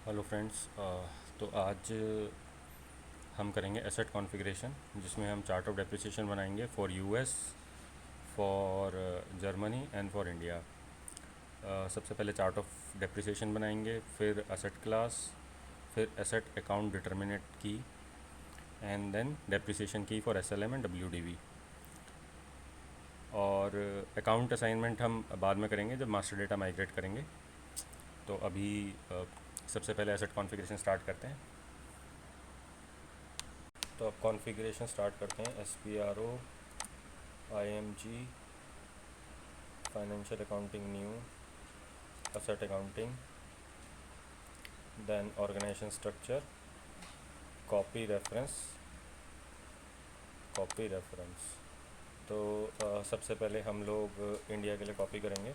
Hello friends. तो आज हम करेंगे एसेट कॉन्फ़िगरेशन, जिसमें हम चार्ट ऑफ डेप्रिसिएशन बनाएंगे for US, for Germany and for India. सबसे पहले चार्ट ऑफ डेप्रिसिएशन बनाएंगे, फिर एसेट क्लास, फिर एसेट अकाउंट डिटर्मिनेट की, एंड देन डेप्रिसिएशन की फॉर एसएलएम एंड डब्ल्यूडीवी। और अकाउंट असाइनमेंट हम बाद में करेंगे जब मास्टर डेटा माइग्रेट करेंगे। तो अभी सबसे पहले एसेट कॉन्फ़िगरेशन स्टार्ट करते हैं। तो अब कॉन्फ़िगरेशन स्टार्ट करते हैं। SPRO, IMG, financial accounting new, asset accounting, then organisation structure, copy reference. तो सबसे पहले हम लोग इंडिया के लिए कॉपी करेंगे।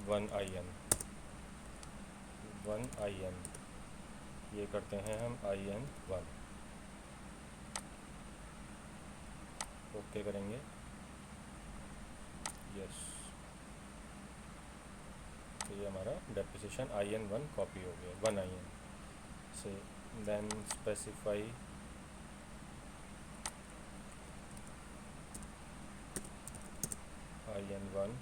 वन आई एन ये करते हैं हम IN1। ओके करेंगे, यस। तो ये हमारा डेप्रिसिएशन IN1 कॉपी हो गया, 1 IN से। Then specify IN1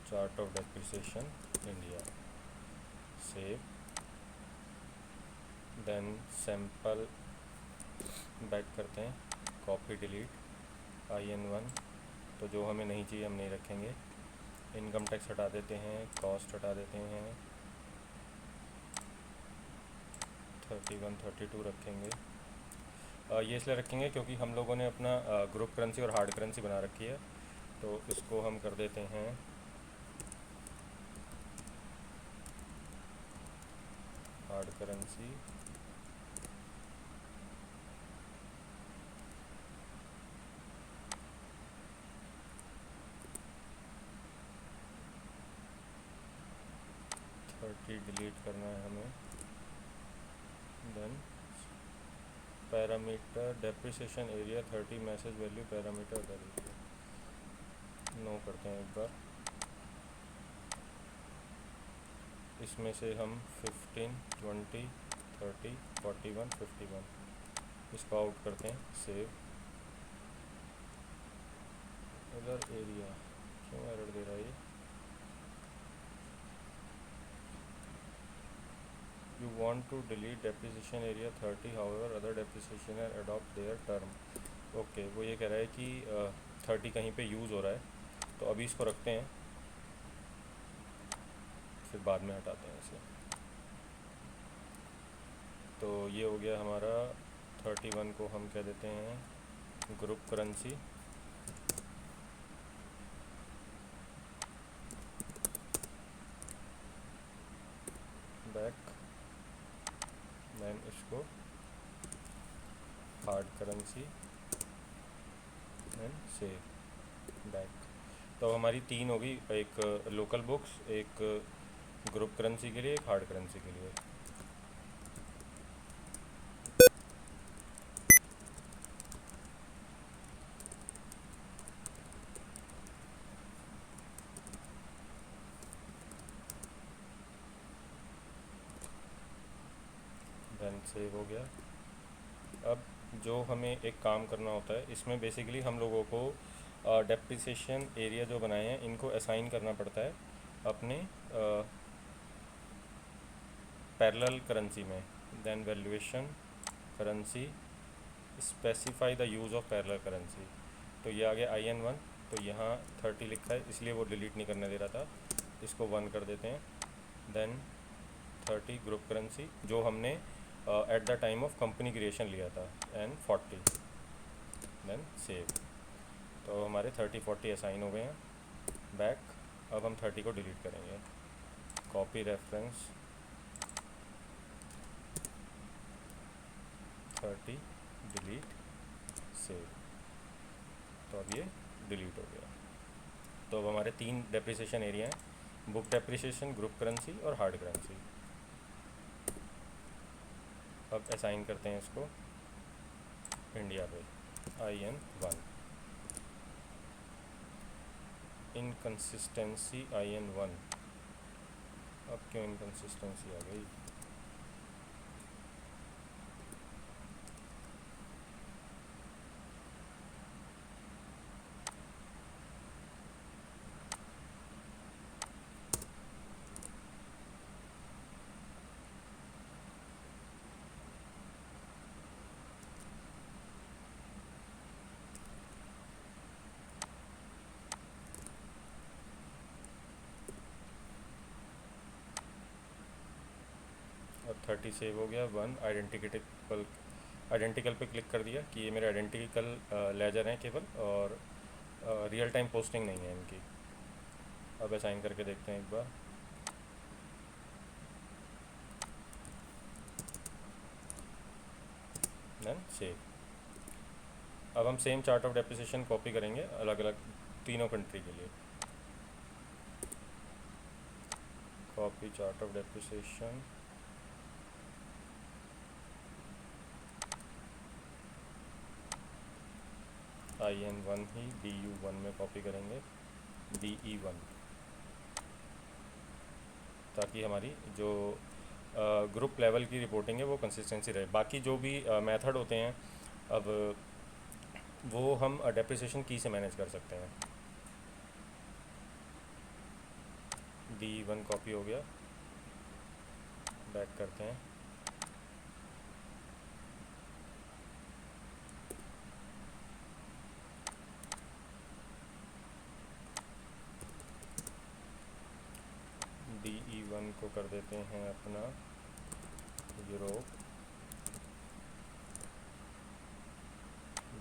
chart of depreciation India, save. Then sample back करते हैं, कॉपी डिलीट IN1। तो जो हमें नहीं चाहिए हम नहीं रखेंगे। इनकम टैक्स हटा देते हैं, कॉस्ट हटा देते हैं, 31 32 रखेंगे। ये इसलिए रखेंगे क्योंकि हम लोगों ने अपना ग्रुप करेंसी और हार्ड करेंसी बना रखी है। तो इसको हम कर देते हैं हार्ड करेंसी, डिलीट करना है हमें। Then parameter depreciation area 30 message value parameter no करते हैं एक बार। इसमें से हम 15 20 30 41 51 इसको आउट करते हैं, सेव। अदर एरिया क्यों एरर दे रहा है ये? You want to delete depreciation area 30, however other depreciation adopt their term. Okay, वो ये कह रहा है कि 30 कहीं पे यूज़ हो रहा है, तो अभी इसको रखते हैं, फिर बाद में हटाते हैं इसे। तो ये हो गया हमारा 31 को हम कह देते हैं ग्रुप करेंसी, बैक। देन इसको hard currency and save, back. तो हमारी 3 होगी, एक लोकल बुक्स, एक ग्रुप करेंसी के लिए, एक हार्ड करेंसी के लिए। देन सेव हो गया। अब जो हमें एक काम करना होता है, इसमें बेसिकली हम लोगों को डेप्रिसिएशन एरिया जो बनाए हैं इनको असाइन करना पड़ता है अपने पैरेलल करेंसी में। Then valuation currency, specify the use of parallel currency. तो ये आ गया IN1। तो यहाँ 30 लिखा है इसलिए वो डिलीट नहीं करने दे रहा था, इसको 1 कर देते हैं। देन 30 ग्रुप करेंसी जो हमने at the time of company creation लिया था, एंड 40। Then save. तो हमारे 30 40 असाइन हो गए हैं, बैक। अब हम 30 को डिलीट करेंगे, कॉपी रेफरेंस 30 डिलीट सेव। तो अब ये डिलीट हो गया। तो अब हमारे 3 डेप्रिसिएशन एरिया हैं, बुक डेप्रिसिएशन, ग्रुप करेंसी और हार्ड करेंसी। अब असाइन करते हैं इसको इंडिया पे IN1। इनकंसिस्टेंसी IN1, अब क्यों इनकंसिस्टेंसी आ गई? और 30 सेव हो गया। 1 आइडेंटिकल पे क्लिक कर दिया कि ये मेरे आइडेंटिकल लेजर हैं केवल, और रियल टाइम पोस्टिंग नहीं है इनकी। अब असाइन करके देखते हैं एक बार। Then save. अब हम same chart of depreciation copy करेंगे अलग अलग तीनों कंट्री के लिए। Copy chart of depreciation, IN1 ही DU1 में कॉपी करेंगे, DE1, ताकि हमारी जो ग्रुप लेवल की रिपोर्टिंग है वो कंसिस्टेंसी रहे। बाकी जो भी मेथड होते हैं अब वो हम डेप्रिसिएशन की से मैनेज कर सकते हैं। DE1 कॉपी हो गया, बैक करते हैं। DE1 को कर देते हैं अपना Europe,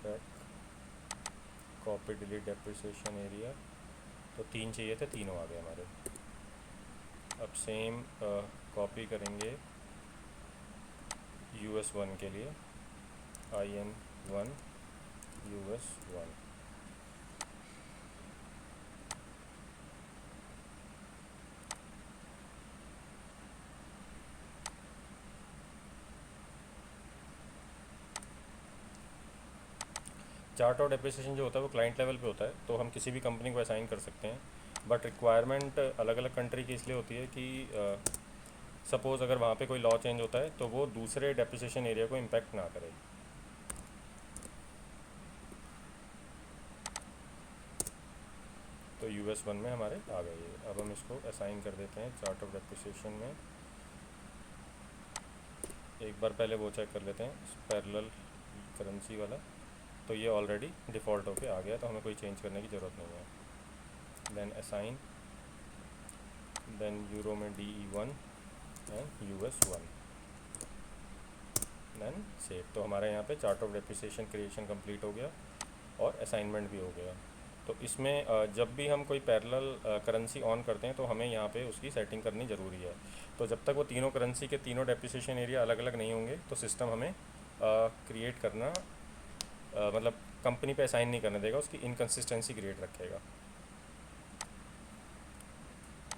back, copy delete depreciation area. तो 3 चाहिए थे, तीनों आ गए हमारे। अब सेम कॉपी करेंगे US1 के लिए, IN1 US1। Chart of depreciation जो होता है वो क्लाइंट लेवल पे होता है, तो हम किसी भी कंपनी को असाइन कर सकते हैं, बट रिक्वायरमेंट अलग अलग कंट्री की इसलिए होती है कि सपोज़ अगर वहाँ पे कोई लॉ चेंज होता है तो वो दूसरे डेप्रिसिएशन एरिया को इम्पेक्ट ना करे। तो US1 में हमारे आ गए ये। अब हम इसको असाइन कर देते हैं चार्ट ऑफ डेप्रिसिएशन में। एक बार पहले वो चेक कर लेते हैं पैरेलल करेंसी वाला, तो ये ऑलरेडी डिफ़ॉल्ट होके आ गया, तो हमें कोई चेंज करने की ज़रूरत नहीं है। देन असाइन, देन यूरो में DE1 and US1, then save. तो हमारे यहाँ पे chart of depreciation creation complete हो गया और असाइनमेंट भी हो गया। तो इसमें जब भी हम कोई पैरेलल करेंसी ऑन करते हैं तो हमें यहाँ पे उसकी सेटिंग करनी ज़रूरी है। तो जब तक वो तीनों करेंसी के तीनों डेप्रिसिएशन एरिया अलग अलग नहीं होंगे तो सिस्टम हमें क्रिएट करना मतलब कंपनी पे असाइन नहीं करने देगा, उसकी इनकंसिस्टेंसी क्रिएट रखेगा।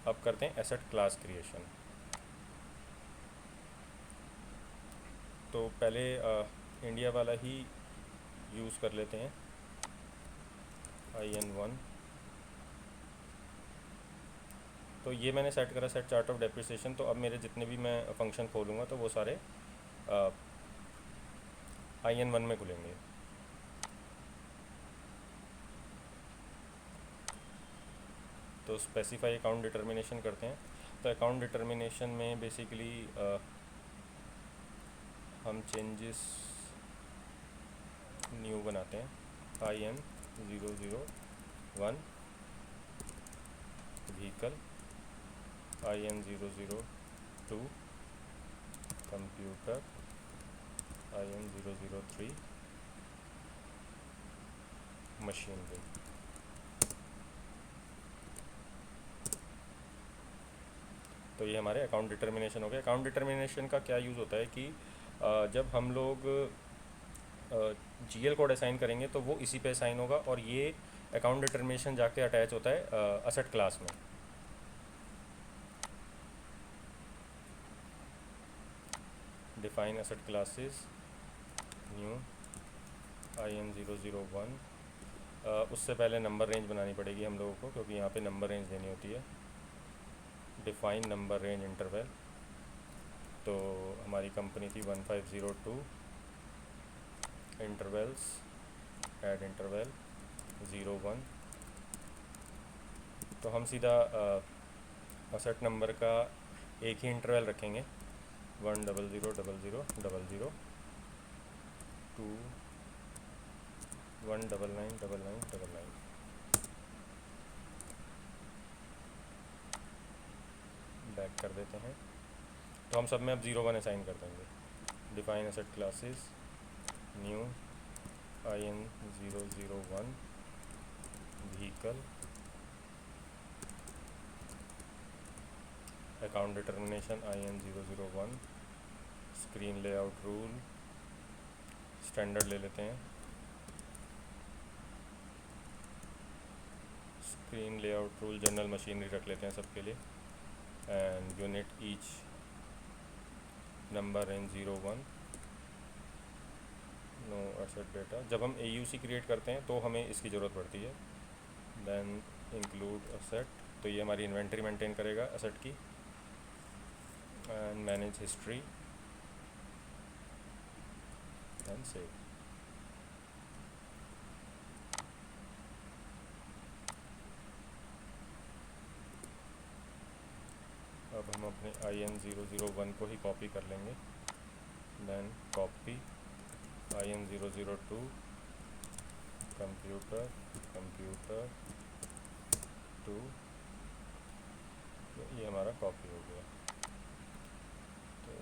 अब करते हैं एसेट क्लास क्रिएशन। तो पहले इंडिया वाला ही यूज़ कर लेते हैं, IN1। तो ये मैंने सेट करा सेट चार्ट ऑफ डेप्रिसिएशन। तो अब मेरे जितने भी मैं फंक्शन खोलूँगा तो वो सारे IN1 में खुलेंगे। तो स्पेसिफाई अकाउंट डिटर्मिनेशन करते हैं। तो अकाउंट डिटर्मिनेशन में बेसिकली हम चेंजेस न्यू बनाते हैं, IN001 vehicle, IN002 computer, IN003 machinery. तो ये हमारे अकाउंट डिटर्मिनेशन हो गए। अकाउंट डिटर्मिनेशन का क्या यूज़ होता है कि जब हम लोग GL कोड असाइन करेंगे तो वो इसी पे असाइन होगा, और ये अकाउंट डिटर्मिनेशन जाके अटैच होता है असेट क्लास में। Define asset classes new IN001। उससे पहले नंबर रेंज बनानी पड़ेगी हम लोगों को, क्योंकि यहाँ पे नंबर रेंज देनी होती है। डिफाइन नंबर रेंज इंटरवल, तो हमारी कंपनी थी 1502 इंटरवल्स ऐड इंटरवल 01। तो हम सीधा असेट नंबर का एक ही इंटरवल रखेंगे, 1000000 2 1999999। बैक कर देते हैं, तो हम सब में अब 01 असाइन कर देंगे। Define asset classes new IN001 vehicle, account determination IN001, screen layout rule standard ले लेते हैं, screen layout rule general machinery रख लेते हैं सबके लिए, and unit each number in 01 no asset data. जब हम AUC क्रिएट करते हैं तो हमें इसकी ज़रूरत पड़ती है। देन इंक्लूड असेट, तो ये हमारी इन्वेंट्री मेंटेन करेगा असेट की, and manage history and save. अब हम अपने IN001 को ही कॉपी कर लेंगे। देन कॉपी IN002 कंप्यूटर 2, तो ये हमारा कॉपी हो गया। तो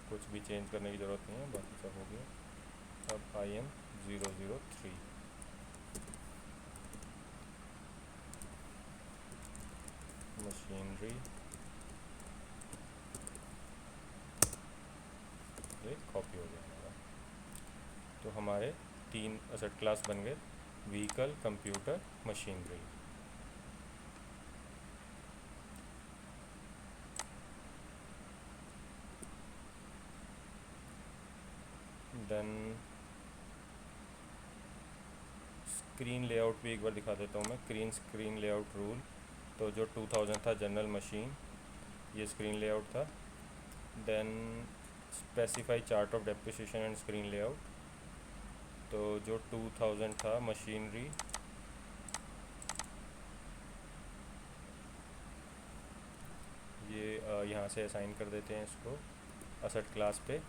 कुछ भी चेंज करने की ज़रूरत नहीं है, बाकी सब हो गया। अब IN003 मशीनरी, ये कॉपी हो गया हमारा। तो हमारे 3 एसेट क्लास बन गए, vehicle, computer, machinery. Then screen layout भी एक बार दिखा देता हूँ मैं। स्क्रीन लेआउट रूल, तो जो 2000 था जनरल मशीन, ये स्क्रीन लेआउट था। Then specify chart of depreciation and screen layout, तो जो 2000 था मशीनरी, ये यहाँ से असाइन कर देते हैं इसको असेट क्लास पे।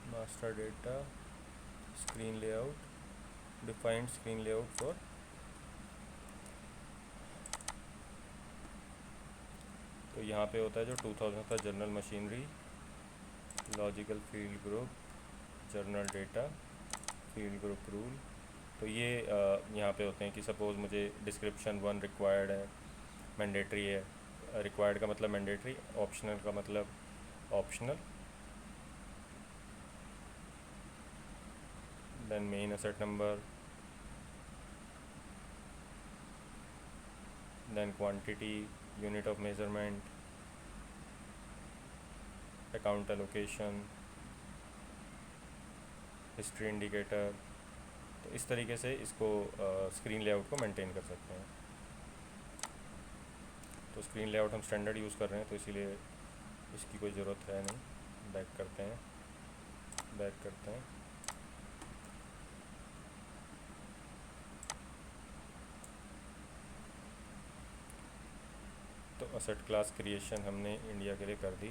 Master data screen layout, defined screen layout for, तो यहाँ पे होता है जो 2000 था general machinery, logical field group, general data, field group rule. तो ये यहाँ पे होते हैं कि सपोज़ मुझे डिस्क्रिप्शन 1 रिक्वायर्ड है, मैंडेटरी है, रिक्वायर्ड का मतलब मैंडेटरी, ऑप्शनल का मतलब optional. Then main asset number, then quantity, unit of measurement, account allocation, history indicator. तो इस तरीके से इसको स्क्रीन लेआउट को मेंटेन कर सकते हैं। तो स्क्रीन लेआउट हम स्टैंडर्ड यूज़ कर रहे हैं, तो इसीलिए इसकी कोई ज़रूरत है नहीं। बैक करते हैं, बैक करते हैं। तो असेट क्लास क्रिएशन हमने इंडिया के लिए कर दी।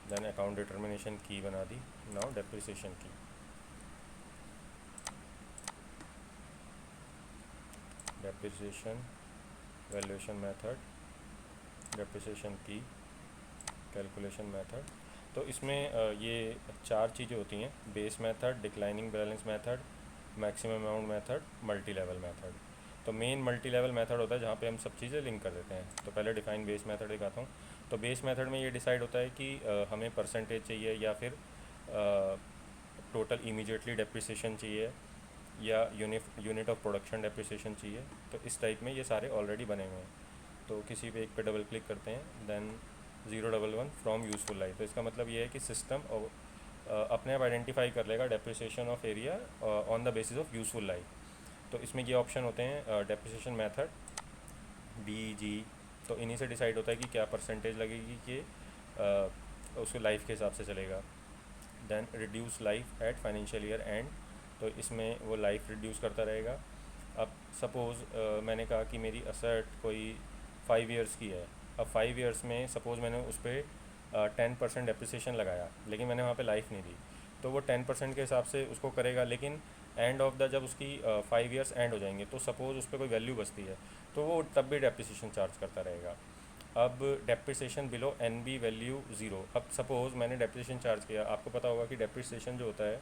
देन अकाउंट डिटर्मिनेशन की बना दी। नाउ डेप्रिसिएशन की, डेप्रिसिएशन वैल्यूएशन मेथड, डेप्रिसिएशन की, कैलकुलेशन मेथड। तो इसमें ये 4 चीज़ें होती हैं, base method, declining balance method, maximum amount method, multi level method. तो मेन मल्टी लेवल मेथड होता है जहाँ पे हम सब चीज़ें लिंक कर देते हैं। तो पहले डिफाइन बेस मेथड दिखाता हूँ। तो बेस मेथड में ये डिसाइड होता है कि हमें परसेंटेज चाहिए या फिर टोटल इमीडिएटली डेप्रिसिएशन चाहिए या यूनिट ऑफ प्रोडक्शन डेप्रिसिएशन चाहिए। तो इस टाइप में ये सारे ऑलरेडी बने हुए हैं। तो किसी पे एक पे डबल क्लिक करते हैं, देन 011 फ्रॉम यूज़फुल लाइफ। तो इसका मतलब ये है कि सिस्टम अपने आप आइडेंटिफाई कर लेगा depreciation of area on the basis of useful life. तो इसमें ये ऑप्शन होते हैं डेप्रिसिएशन मेथड DG। तो इन्हीं से डिसाइड होता है कि क्या परसेंटेज लगेगी कि उसको लाइफ के हिसाब से चलेगा। Then reduce life at financial year end. तो इसमें वो लाइफ रिड्यूस करता रहेगा। अब सपोज़ मैंने कहा कि मेरी असेट कोई 5 ईयर्स की है। अब 5 ईयर्स में सपोज़ मैंने उस पर 10% डेप्रिसिएशन लगाया, लेकिन मैंने वहाँ पे लाइफ नहीं दी। तो वो 10% के हिसाब से उसको करेगा, लेकिन एंड ऑफ द जब उसकी 5 ईयर्स एंड हो जाएंगे तो सपोज़ उस पर कोई वैल्यू बचती है तो वो तब भी डेप्रिसिएशन चार्ज करता रहेगा। अब डेप्रिसिएशन बिलो NB वैल्यू 0। अब सपोज़ मैंने डेप्रिसिएशन चार्ज किया, आपको पता होगा कि डेप्रिसिएशन जो होता है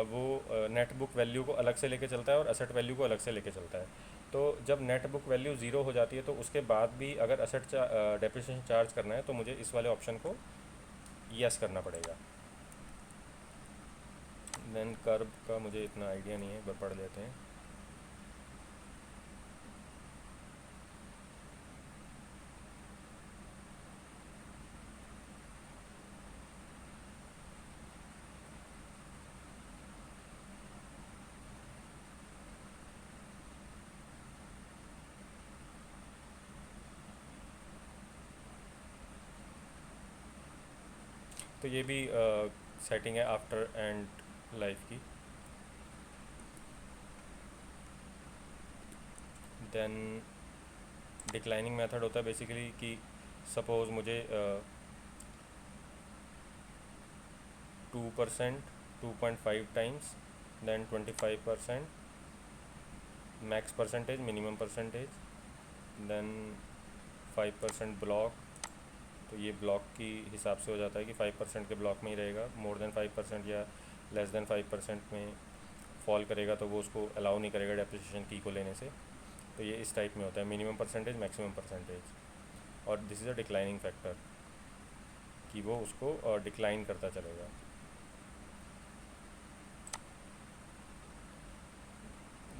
वो नेट बुक वैल्यू को अलग से लेके चलता है और असेट वैल्यू को अलग से लेके चलता है। तो जब नेट बुक वैल्यू 0 हो जाती है तो उसके बाद भी अगर असेट डेप्रिसिएशन चार्ज करना है तो मुझे इस वाले ऑप्शन को यस करना पड़ेगा। देन कर्व का मुझे इतना आइडिया नहीं है, एक बार पढ़ लेते हैं। तो ये भी सेटिंग है आफ्टर एंड लाइफ की। देन डिक्लाइनिंग मेथड होता है बेसिकली कि सपोज़ मुझे 2%, 2.5 times, then 25%, max percentage, minimum percentage, then 5% block. तो ये ब्लॉक की हिसाब से हो जाता है कि 5% के ब्लॉक में ही रहेगा। मोर देन 5% या लेस देन 5% में फॉल करेगा तो वो उसको अलाउ नहीं करेगा डेप्रिसिएशन की को लेने से। तो ये इस टाइप में होता है, मिनिमम परसेंटेज, मैक्सिमम परसेंटेज। और this is a declining factor कि वो उसको डिक्लाइन करता चलेगा।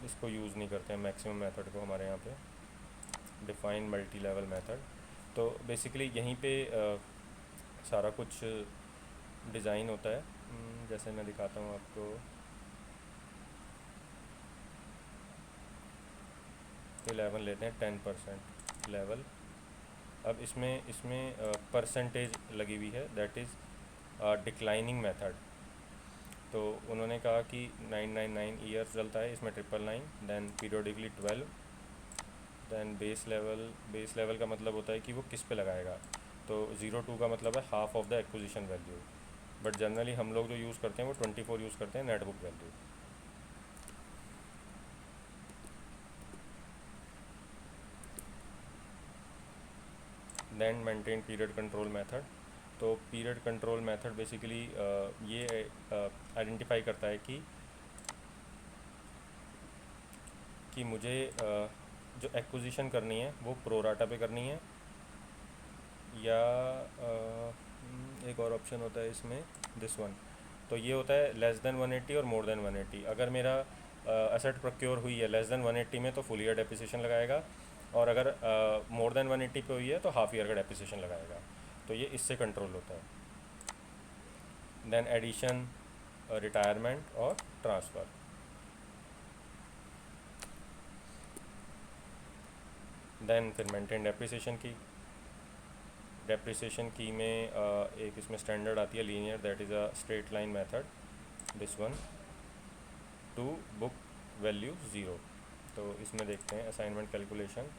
इसको यूज़ नहीं करते हैं मैक्सिमम मेथड को हमारे यहाँ पे। Define multi level method. तो बेसिकली यहीं पे सारा कुछ डिज़ाइन होता है। जैसे मैं दिखाता हूँ आपको। 11 लेते हैं, 10% लेवल। अब इसमें इसमें परसेंटेज लगी हुई है, दैट इज़ डिक्लाइनिंग मेथड। तो उन्होंने कहा कि 999 ईयर्स चलता है इसमें, 999, then periodically 12, then base level का मतलब होता है कि वो किस पे लगाएगा। तो 02 का मतलब है half of the acquisition value, but generally हम लोग जो यूज़ करते हैं वो 24 यूज़ करते हैं net book value. Then maintain period control method. तो पीरियड कंट्रोल मेथड बेसिकली ये आइडेंटिफाई करता है कि मुझे जो एक्विजिशन करनी है वो प्रोराटा पे करनी है या एक और ऑप्शन होता है इसमें, दिस वन। तो ये होता है लेस देन 180 और मोर देन 180। अगर मेरा असेट प्रोक्योर हुई है लेस देन 180 में तो फुल ईयर डेप्रिसिएशन लगाएगा, और अगर मोर देन 180 पे हुई है तो हाफ ईयर का डेप्रिसिएशन लगाएगा। तो ये इससे कंट्रोल होता है। देन एडिशन, रिटायरमेंट और ट्रांसफ़र। देन फिर मेंटेन डेप्रिसिएशन की में एक इसमें स्टैंडर्ड आती है linear, that is a straight line method, this one, to book value 0। तो इसमें देखते हैं असाइनमेंट कैलकुलेशन।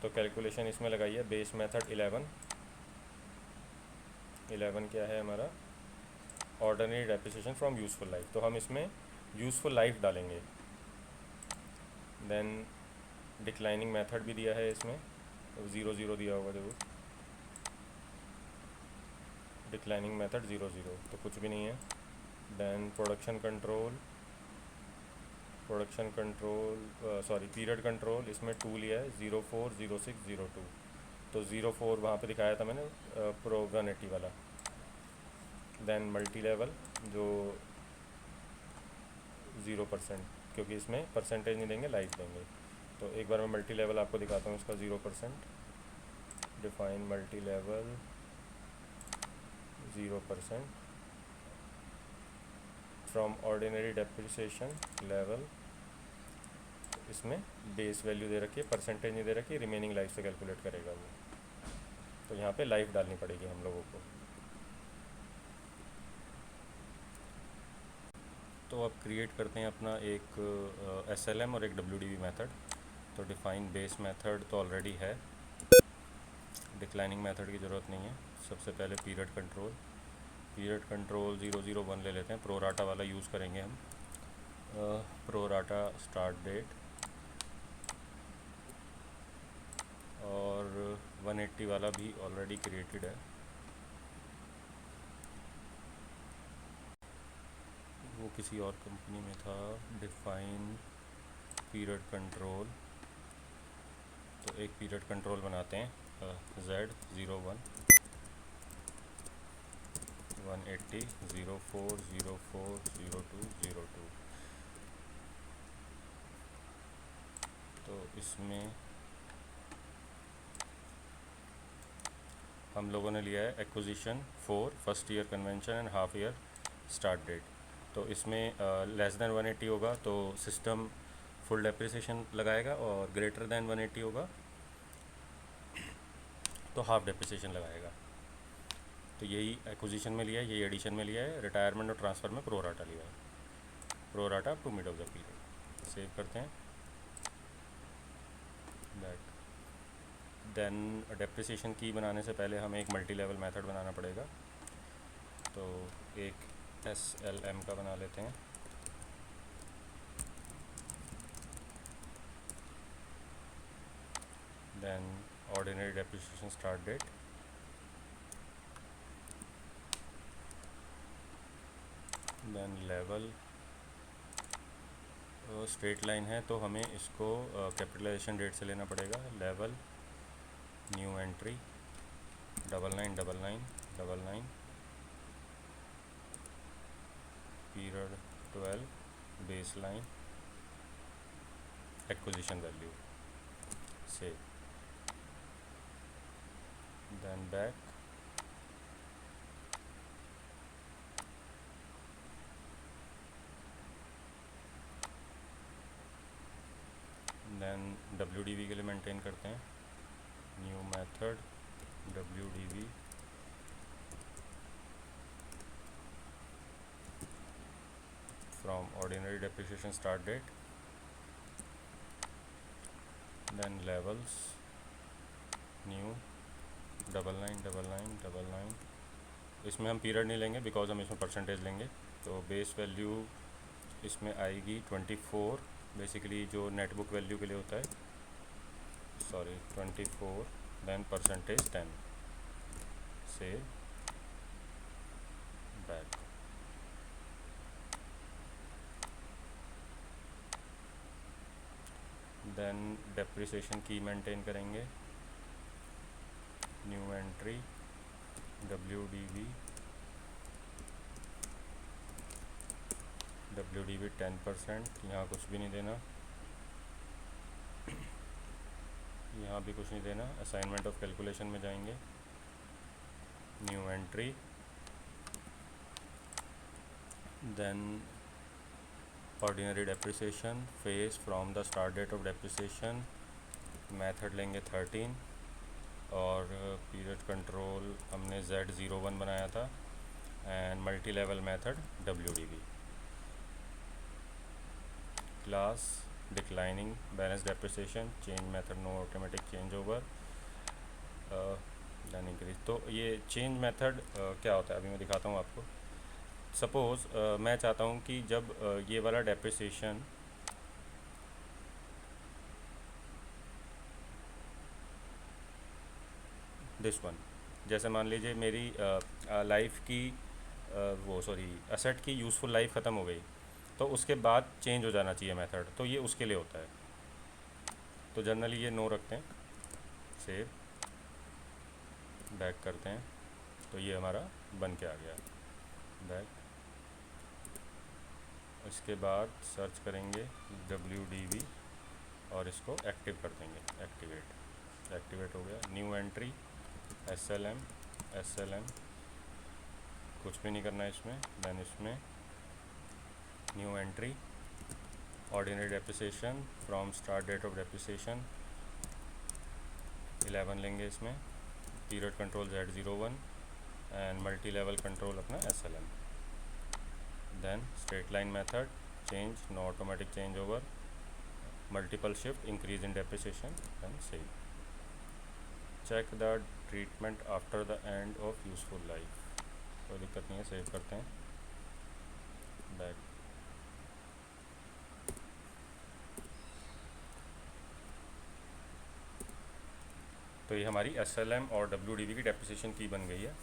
तो कैलकुलेशन इसमें लगाई है बेस मेथड 11। 11 क्या है हमारा, ordinary depreciation from useful life. तो हम इसमें यूज़फुल लाइफ डालेंगे। देन डिक्लाइनिंग मेथड भी दिया है इसमें, तो 0 दिया होगा जरूर। डिक्लाइनिंग मेथड 0 0 तो कुछ भी नहीं है। Then production control, production control sorry period control, इसमें 2 लिया है, 04 06 02। तो 04 वहाँ पे दिखाया था मैंने प्रो 180 वाला। देन मल्टी लेवल जो 0%, क्योंकि इसमें परसेंटेज नहीं देंगे, लाइफ देंगे। तो एक बार मैं मल्टी लेवल आपको दिखाता हूँ इसका 0%। Define multi level 0% from ordinary depreciation level. इसमें बेस वैल्यू दे रखी है, परसेंटेज नहीं दे रखी, रिमेनिंग लाइफ से कैलकुलेट करेगा वो। तो यहाँ पे लाइफ डालनी पड़ेगी हम लोगों को। तो अब क्रिएट करते हैं अपना एक SLM और एक WDV मेथड। तो डिफाइन बेस मेथड तो ऑलरेडी है, डिक्लाइनिंग मेथड की ज़रूरत नहीं है। सबसे पहले पीरियड कंट्रोल 001 ले लेते हैं, प्रोराटा वाला यूज़ करेंगे हम। प्रोराटा स्टार्ट डेट और 180 वाला भी ऑलरेडी क्रिएटेड है, वो किसी और कंपनी में था। डिफाइन पीरियड कंट्रोल, तो एक पीरियड कंट्रोल बनाते हैं Z01 180 04 04 02 02। तो इसमें हम लोगों ने लिया है acquisition 4 first year convention and half year start date. तो इसमें लेस देन 180 होगा तो सिस्टम फुल डेप्रिसिएशन लगाएगा, और ग्रेटर देन 180 होगा तो हाफ डेप्रिसिएशन लगाएगा। तो यही एक्विजिशन में लिया है, यही एडिशन में लिया है। रिटायरमेंट और ट्रांसफ़र में प्रोराटा लिया है, pro rata to mid of the period. Save करते हैं बैक। देन डेप्रिसिएशन की बनाने से पहले हमें एक मल्टी लेवल मेथड बनाना पड़ेगा। तो एक SLM का बना लेते हैं। Then ordinary depreciation start date, then level straight line है तो हमें इसको कैपिटलाइजेशन डेट से लेना पड़ेगा। Level new entry 999999 period 12 base line acquisition value save. Then back. Then WDV के लिए मेंटेन करते हैं new method WDV from ordinary depreciation start date. Then levels new 999999। इसमें हम पीरियड नहीं लेंगे बिकॉज हम इसमें परसेंटेज लेंगे। तो बेस वैल्यू इसमें आएगी 24, बेसिकली जो नेटबुक वैल्यू के लिए होता है, सॉरी 24, देन परसेंटेज 10 से बैक। देन डेप्रिसिएशन की मेंटेन करेंगे न्यू एंट्री WDV 10%। यहाँ कुछ भी नहीं देना, यहाँ भी कुछ नहीं देना। असाइनमेंट ऑफ कैलकुलेशन में जाएंगे, new entry, then ordinary depreciation phase from the start date of depreciation, method लेंगे 13, और पीरियड कंट्रोल हमने Z01 बनाया था, and multi level method WDV। Class declining balance depreciation change method no automatic change over then increase. तो ये change method क्या होता है अभी मैं दिखाता हूँ आपको। सपोज़ मैं चाहता हूँ कि जब ये वाला डेप्रिसिएशन दिस वन, जैसे मान लीजिए मेरी लाइफ की वो सॉरी असेट की यूज़फुल लाइफ ख़त्म हो गई, तो उसके बाद चेंज हो जाना चाहिए मेथड, तो ये उसके लिए होता है। तो जनरली ये नो रखते हैं, सेव, बैक करते हैं, तो ये हमारा बन के आ गया बैक। इसके बाद सर्च करेंगे WDV और इसको एक्टिव कर देंगे, एक्टिवेट हो गया। न्यू एंट्री SLM कुछ भी नहीं करना है इसमें। देन इसमें new entry ordinary depreciation from start date of depreciation 11 लेंगे इसमें। Period control Z01 and multi level control अपना SLM। Then straight line method change, no automatic change over, multiple shift increase in depreciation and save. Check the treatment after the end of useful life, कोई दिक्कत नहीं है, save करते हैं, back. तो ये हमारी SLM और WDV की डेप्रिसिएशन की बन गई है।